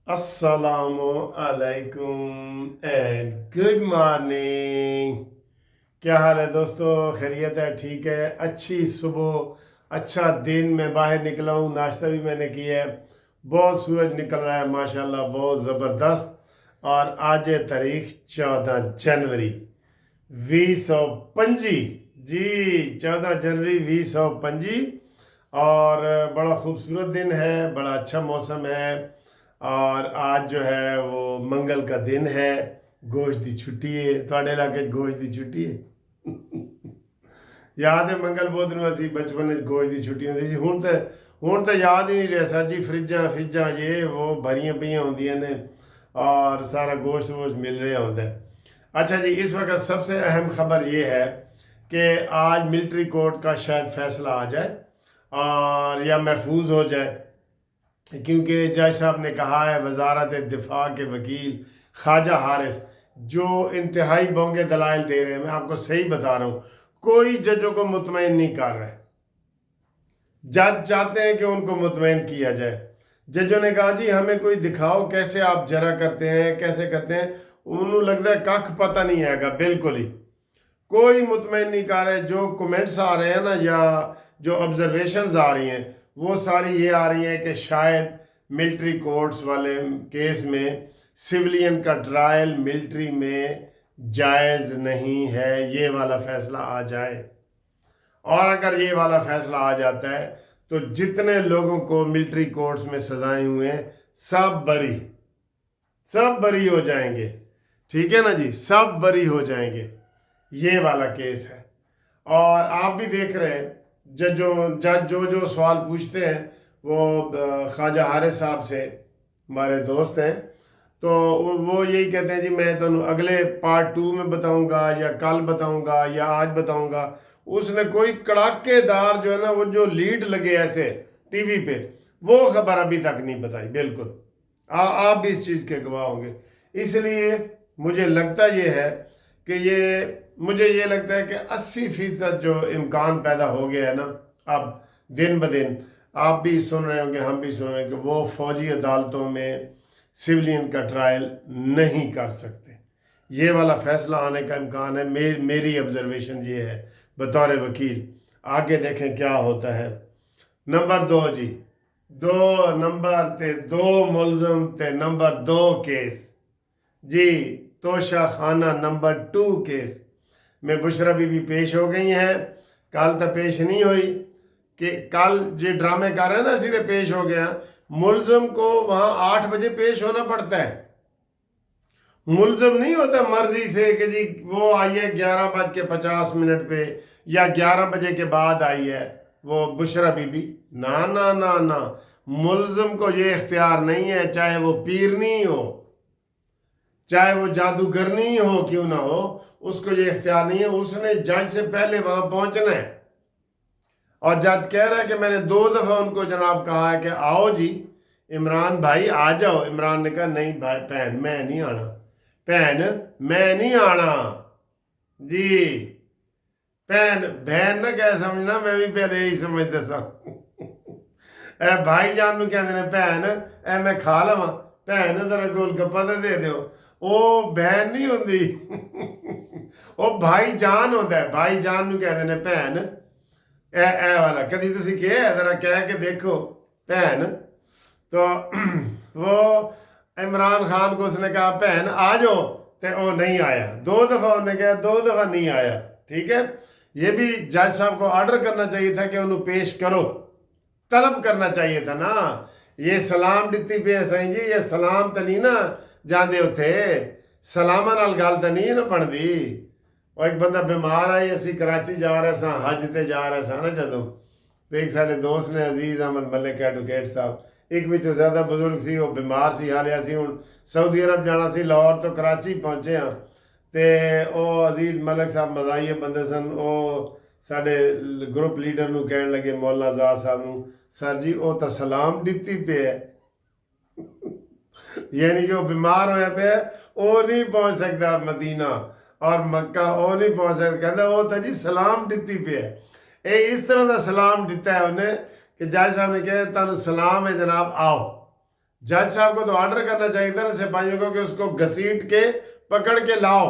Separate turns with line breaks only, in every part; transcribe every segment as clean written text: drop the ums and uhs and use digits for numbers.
अस्सलामु अलैकुम and good morning. क्या हाल है दोस्तों? खैरियत है? ठीक है। अच्छी सुबह, अच्छा दिन। मैं बाहर निकला हूँ, नाश्ता भी मैंने किया है। बहुत सूरज निकल रहा है माशाल्लाह, बहुत ज़बरदस्त। और आज है तारीख 14 जनवरी 2025। जी, 14 जनवरी 2025। और बड़ा खूबसूरत दिन है, बड़ा अच्छा मौसम है। और आज जो है वो मंगल का दिन है। गोश्त की छुट्टी है। ਤੁਹਾਡੇ ਇਲਾਕੇ 'ਚ ਗੋਸ਼ਤ ਦੀ ਛੁੱਟੀ ਹੈ? ਯਾਦ ਹੈ ਮੰਗਲ ਬੁੱਧ ਨੂੰ ਅਸੀਂ ਬਚਪਨ ਵਿੱਚ ਗੋਸ਼ਤ ਦੀ ਛੁੱਟੀ ਹੁੰਦੀ ਸੀ। ਹੁਣ ਤਾਂ ਯਾਦ ਹੀ ਨਹੀਂ ਰਿਹਾ ਸਰ ਜੀ। ਫਰਿੱਜਾਂ ਇਹ ਉਹ ਭਰੀਆਂ ਪਈਆਂ ਹੁੰਦੀਆਂ ਨੇ اور سارا گوشت ووشت مل رہا ہوتا ہے۔ اچھا جی، اس وقت سب سے اہم خبر یہ ہے کہ آج ملٹری کورٹ کا شاید فیصلہ آ جائے اور یا محفوظ ہو جائے، کیونکہ جج صاحب نے کہا ہے، وزارت دفاع کے وکیل خواجہ حارث جو انتہائی بونگے دلائل دے رہے ہیں، میں آپ کو صحیح بتا رہا ہوں، کوئی ججوں کو مطمئن نہیں کر رہے۔ جج چاہتے ہیں کہ ان کو مطمئن کیا جائے۔ ججوں نے کہا جی ہمیں کوئی دکھاؤ کیسے آپ جرا کرتے ہیں، کیسے کرتے ہیں۔ انہوں لگتا ہے ککھ پتہ نہیں ہے گا، بالکل ہی کوئی مطمئن نہیں کر رہے۔ جو کومنٹس آ رہے ہیں نا، یا جو آبزرویشنز آ رہی ہیں، وہ ساری یہ آ رہی ہیں کہ شاید ملٹری کورٹس والے کیس میں سویلین کا ٹرائل ملٹری میں جائز نہیں ہے، یہ والا فیصلہ آ جائے۔ اور اگر یہ والا فیصلہ آ جاتا ہے تو جتنے لوگوں کو ملٹری کورٹس میں سزائیں ہوئے ہیں سب بری ہو جائیں گے۔ ٹھیک ہے نا جی، سب بری ہو جائیں گے۔ یہ والا کیس ہے۔ اور آپ بھی دیکھ رہے ہیں جج جو سوال پوچھتے ہیں وہ خواجہ حارث صاحب سے، ہمارے دوست ہیں، تو وہ یہی کہتے ہیں جی میں تمہیں اگلے پارٹ 2 میں بتاؤں گا، یا کل بتاؤں گا، یا آج بتاؤں گا۔ اس نے کوئی کڑاکے دار جو ہے نا، وہ جو لیڈ لگے ایسے ٹی وی پہ، وہ خبر ابھی تک نہیں بتائی۔ بالکل آپ بھی اس چیز کے گواہ ہوں گے۔ اس لیے مجھے لگتا یہ ہے کہ مجھے یہ لگتا ہے کہ 80% جو امکان پیدا ہو گیا ہے نا اب دن بدن، آپ بھی سن رہے ہوں گے، ہم بھی سن رہے ہیں کہ وہ فوجی عدالتوں میں سویلین کا ٹرائل نہیں کر سکتے۔ یہ والا فیصلہ آنے کا امکان ہے۔ میری آبزرویشن یہ ہے بطور وکیل۔ آگے دیکھیں کیا ہوتا ہے۔ نمبر 2 جی، دو ملزم تے نمبر 2 کیس جی، توشہ خانہ نمبر 2 کیس میں بشرا بی بی پیش ہو گئی ہیں۔ کل تو پیش نہیں ہوئی، کہ کل جو ڈرامے کر رہے ہیں نا سیدھے پیش ہو گیا۔ ملزم کو وہاں 8 بجے پیش ہونا پڑتا ہے۔ ملزم نہیں ہوتا مرضی سے کہ جی وہ آئی ہے 11:50 پہ، یا 11 بجے کے بعد آئی ہے وہ بشرا بی بی۔ نہ، ملزم کو یہ اختیار نہیں ہے، چاہے وہ پیرنی ہو، چاہے وہ جادوگرنی ہو، کیوں نہ ہو، اس کو یہ اختیار نہیں ہے۔ اس نے جج سے پہلے وہاں پہنچنا ہے۔ اور جج کہہ رہا ہے کہ میں نے 2 دفعہ ان کو جناب کہا ہے کہ آؤ جی عمران بھائی آ جاؤ۔ عمران نے کہا نہیں بھائی بہن میں نہیں آنا جی۔ بہن نہ کہہ سمجھنا، میں بھی پہلے یہی سمجھتا سا۔ اے بھائی جان نو کہندے نے بہن، اے میں کھا لواں، بہن ذرا گول گپا تے دے دیو۔ او بہن نہیں ہوندی، او بھائی جان ہوندا ہے۔ بھائی جان نو کہندے نے بہن۔ اے والا کدی تسی کہے ذرا کہہ کے دیکھو بہن۔ تو وہ عمران خان کو اس نے کہا بہن آ جاؤ، تے وہ نہیں آیا۔ 2 دفعہ انہوں نے کہا، 2 دفعہ نہیں آیا۔ ٹھیک ہے، یہ بھی جج صاحب کو آرڈر کرنا چاہیے تھا کہ انہوں پیش کرو، طلب کرنا چاہیے تھا نا۔ یہ سلام دتی پہ سائیں جی، یہ سلام تو نہیں نا جاندے اتھے، سلامہ نال گل تو نہیں نا بندی۔ اور ایک بندہ بیمار آئی، اسی کراچی جا رہے ساں، حج تے جا رہے ساں نا جدوں، تو ایک ساڑے دوست نے عزیز احمد ملک ایڈوکیٹ صاحب، ایک وچوں زیادہ بزرگ سی، وہ بیمار سی، حالیا سی ہوں سعودی عرب جانا سی، لاہور تو کراچی پہنچے ہاں۔ تے او عزیز ملک صاحب مزاحیہ بندے سن، او ساڑے گروپ لیڈر نو کہن لگے مولانا آزاد صاحب نو، سر جی او تا سلام دتی پہ ہے، یعنی کہ وہ بیمار ہویا پہ ہے، او نہیں پہنچ سکتا مدینہ اور مکہ، او نہیں پہنچ سکتا، کہتا وہ تا جی سلام دتی پہ ہے۔ اے اس طرح دا سلام دیتا ہے انہیں کہ جج صاحب نے کہا تانوں سلام ہے جناب آؤ۔ जज साहब को तो ऑर्डर करना चाहिए था ना सिपाहियों को कि उसको घसीट के पकड़ के लाओ,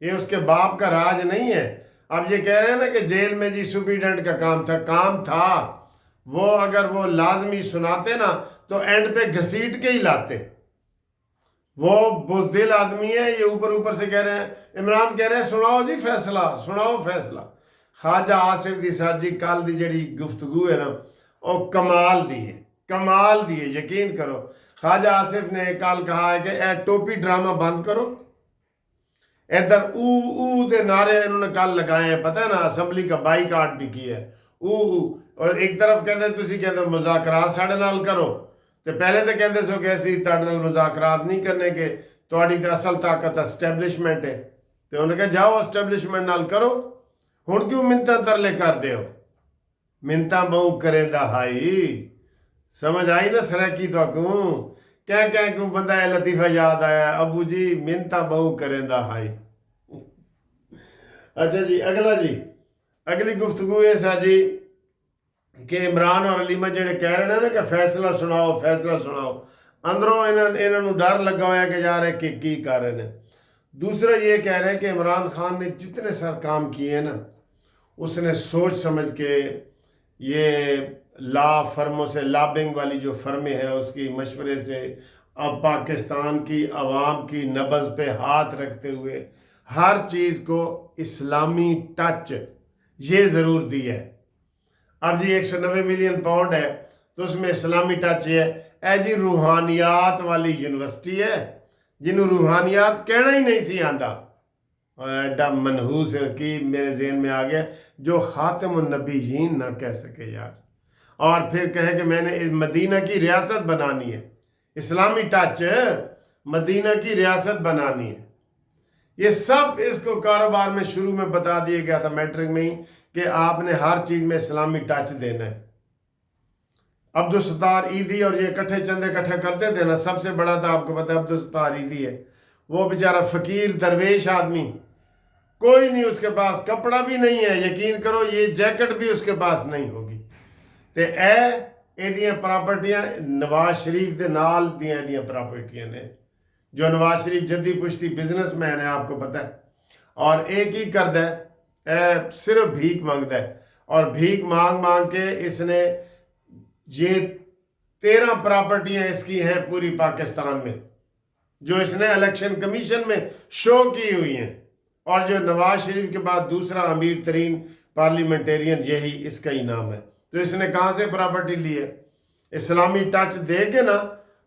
ये उसके बाप का राज नहीं है। अब ये कह रहे हैं ना कि जेल में जी सुप्रीडेंट का काम था, वो अगर वो लाजमी सुनाते ना तो एंड पे घसीट के ही लाते। वो बुज़दिल आदमी है, ये ऊपर ऊपर से कह रहे हैं, इमरान कह रहे हैं सुनाओ जी फैसला, सुनाओ फैसला। ख्वाजा आसिफ दी सर जी कल दी जड़ी गुफ्तगू है ना वो कमाल दी है, यकीन करो। ख्वाजा आसिफ ने कल कहा है कि ए टोपी ड्रामा बंद करो। इधर ऊ दे नारे इन्होंने कल लगाए हैं, पता है ना, असम्बली का बाईकाट भी किया है ऊ। और एक तरफ कहते तुसी कहते मुज़ाकरात साढ़े नाल करो, तो पहले तो कहते सो कि असी तुहाडे नाल मुज़ाकरात नहीं करने के, तुहाडी तो असल ताकत एस्टैबलिशमेंट है। तो उन्होंने कहा जाओ एस्टैबलिशमेंट नाल करो, हुण क्यों मिन्नतां तरले करदे हो? मिन्नतां बहु करे दा हाई, समझ आई ना सरैकी तो क्या क्यों बंदा है लतीफ़ा याद आया, अबू जी मिन्नतां बहु करे दा हाई। अच्छा जी, अगली गुफ्तगू है सा जी कि इमरान और अलीमा जेडे कह रहे हैं ना कि फैसला सुनाओ, अंदरों इन्होंने डर लगा हुआ है कि यार की कर रहे हैं। दूसरा ये कह रहे हैं कि इमरान खान ने जितने सारे काम किए हैं ना, उसने सोच समझ के ये ला फर्मों से, लॉबिंग वाली जो फर्में हैं उसकी मशवरे से, अब पाकिस्तान की आवाम की नब्ज़ पे हाथ रखते हुए हर चीज़ को इस्लामी टच ये ज़रूर दी है। अब जी 190 मिलियन पाउंड है तो उसमें इस्लामी टच है। ए जी रूहानियात वाली यूनिवर्सिटी है जिन्हों रूहानियात कहना ही नहीं सी आंदा, और एडा मनहूस की मेरे ज़हन में आ गया जो ख़ातमुन नबीयीन ना कह सके यार, और फिर कहे कि मैंने मदीना की रियासत बनानी है, इस्लामी टच मदीना की रियासत बनानी है। ये सब इसको कारोबार में शुरू में बता दिया गया था मैट्रिक में ही कि आपने हर चीज़ में इस्लामी टच देना है। अब्दुल सत्तार ईदी और ये चंदे इकट्ठे करते थे ना, सबसे बड़ा था आपको पता है अब्दुल सत्तार ईदी है, वो बेचारा फ़कीर दरवेश आदमी, कोई नहीं उसके पास, कपड़ा भी नहीं है, यकीन करो ये जैकेट भी उसके पास नहीं होगी। तो एदियां प्रॉपर्टियां नवाज शरीफ के नाल दियां एदियां प्रॉपर्टियां ने, जो नवाज शरीफ जद्दी पुश्ती बिजनेसमैन है आपको पता है, और एक ही करदा है, सिर्फ भीख मांगता है, और भीख मांग के इसने ये 13 प्रॉपर्टियां इसकी हैं पूरी पाकिस्तान में, जो इसने इलेक्शन कमीशन में शो की हुई हैं, और जो नवाज शरीफ के बाद दूसरा अमीर तरीन पार्लियामेंटेरियन यही इसका ही नाम है। तो इसने कहाँ से प्रॉपर्टी ली है? इस्लामी टच दे के ना,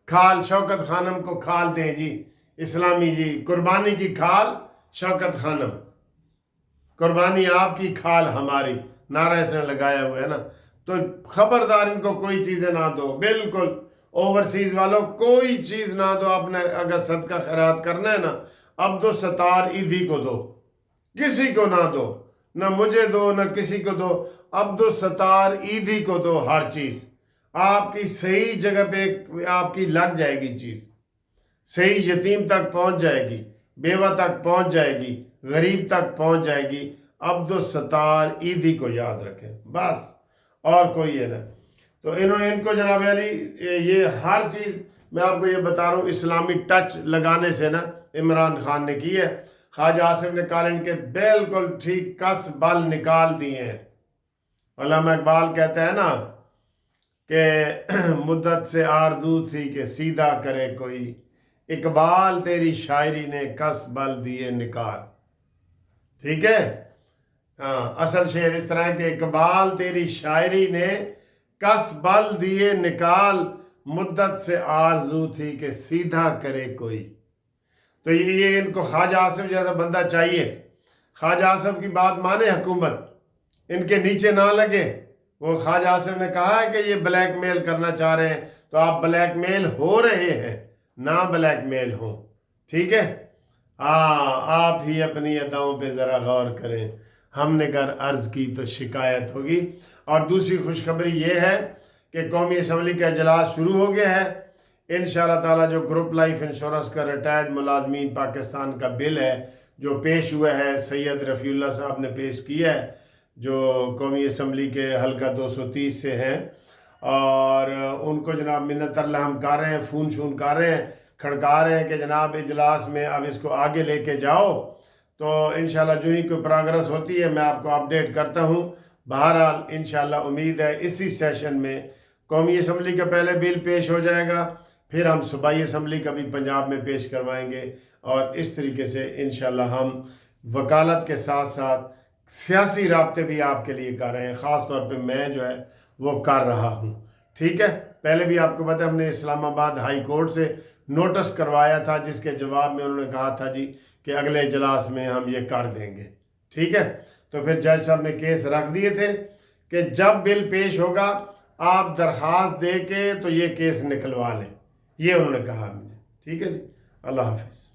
खाल शौकत खानम को खाल दें जी, इस्लामी जी कुर्बानी की खाल शौकत खानम, कुर्बानी आपकी खाल हमारी, नारा इसने लगाया हुआ है ना। तो खबरदार इनको कोई चीज़ें ना दो, बिल्कुल ओवरसीज़ वालों कोई चीज़ ना दो। आपने अगर सदका खैरात करना है ना, अब्दुल सत्तार ईदी को दो, किसी को ना दो, ना मुझे दो ना किसी को दो, अब्दुल सत्तार ईदी को दो। हर चीज़ आपकी सही जगह पे आपकी लग जाएगी, चीज़ सही यतीम तक पहुंच जाएगी, बेवा तक पहुंच जाएगी, गरीब तक पहुंच जाएगी। अब्दुल सत्तार ईदी को याद रखें बस, और कोई है ना। तो इनको जनाब अली ये हर चीज़ मैं आपको ये बता रहा हूँ इस्लामी टच लगाने से ना इमरान खान ने की है। ख्वाजा आसिफ ने कहा इनके बिल्कुल ठीक कस बल निकाल दिए हैं। अल्लामा इकबाल कहते हैं ना कि मुद्दत से आरज़ू थी कि सीधा करे कोई, इकबाल तेरी शायरी ने कस बल दिए निकाल। ठीक है, हाँ, असल शेर इस तरह के, इकबाल तेरी शायरी ने कस बल दिए निकाल, मुद्दत से आरज़ू थी कि सीधा करे कोई। तो ये इनको ख्वाजा आसिफ जैसा बंदा चाहिए। ख्वाजा आसिफ की बात माने हुकूमत, इनके नीचे ना लगे। वो ख्वाजा आसिफ ने कहा है कि ये ब्लैकमेल करना चाह रहे हैं, तो आप ब्लैकमेल हो रहे हैं, ना ब्लैकमेल हो। ठीक है, हाँ, आप ही अपनी अदाओं पे ज़रा गौर करें, हमने अगर अर्ज़ की तो शिकायत होगी। और दूसरी खुशखबरी ये है कि कौमी असम्बली का इजलास शुरू हो गया है। इंशाअल्लाह ताला जो ग्रुप लाइफ इंश्योरेंस का रिटायर्ड मुलाजमीन पाकिस्तान का बिल है जो पेश हुआ है, सैयद रफ़ीउल्लाह साहब ने पेश किया है, जो कौमी असम्बली के हल्का 230 से हैं, اور ان کو جناب منت اللہ ہم کر رہے ہیں، فون شون کر رہے ہیں، کھڑکا رہے ہیں کہ جناب اجلاس میں اب اس کو آگے لے کے جاؤ، تو انشاءاللہ جو ہی کوئی پروگرس ہوتی ہے میں آپ کو اپڈیٹ کرتا ہوں۔ بہرحال انشاءاللہ امید ہے اسی سیشن میں قومی اسمبلی کا پہلے بل پیش ہو جائے گا، پھر ہم صوبائی اسمبلی کا بھی پنجاب میں پیش کروائیں گے، اور اس طریقے سے انشاءاللہ ہم وکالت کے ساتھ ساتھ سیاسی رابطے بھی آپ کے لیے کر رہے ہیں، خاص طور پہ میں جو ہے وہ کر رہا ہوں، ٹھیک ہے۔ پہلے بھی آپ کو پتہ ہے ہم نے اسلام آباد ہائی کورٹ سے نوٹس کروایا تھا، جس کے جواب میں انہوں نے کہا تھا جی کہ اگلے اجلاس میں ہم یہ کر دیں گے، ٹھیک ہے۔ تو پھر جج صاحب نے کیس رکھ دیے تھے کہ جب بل پیش ہوگا آپ درخواست دے کے تو یہ کیس نکلوا لیں، یہ انہوں نے کہا مجھے، ٹھیک ہے جی۔ اللہ حافظ۔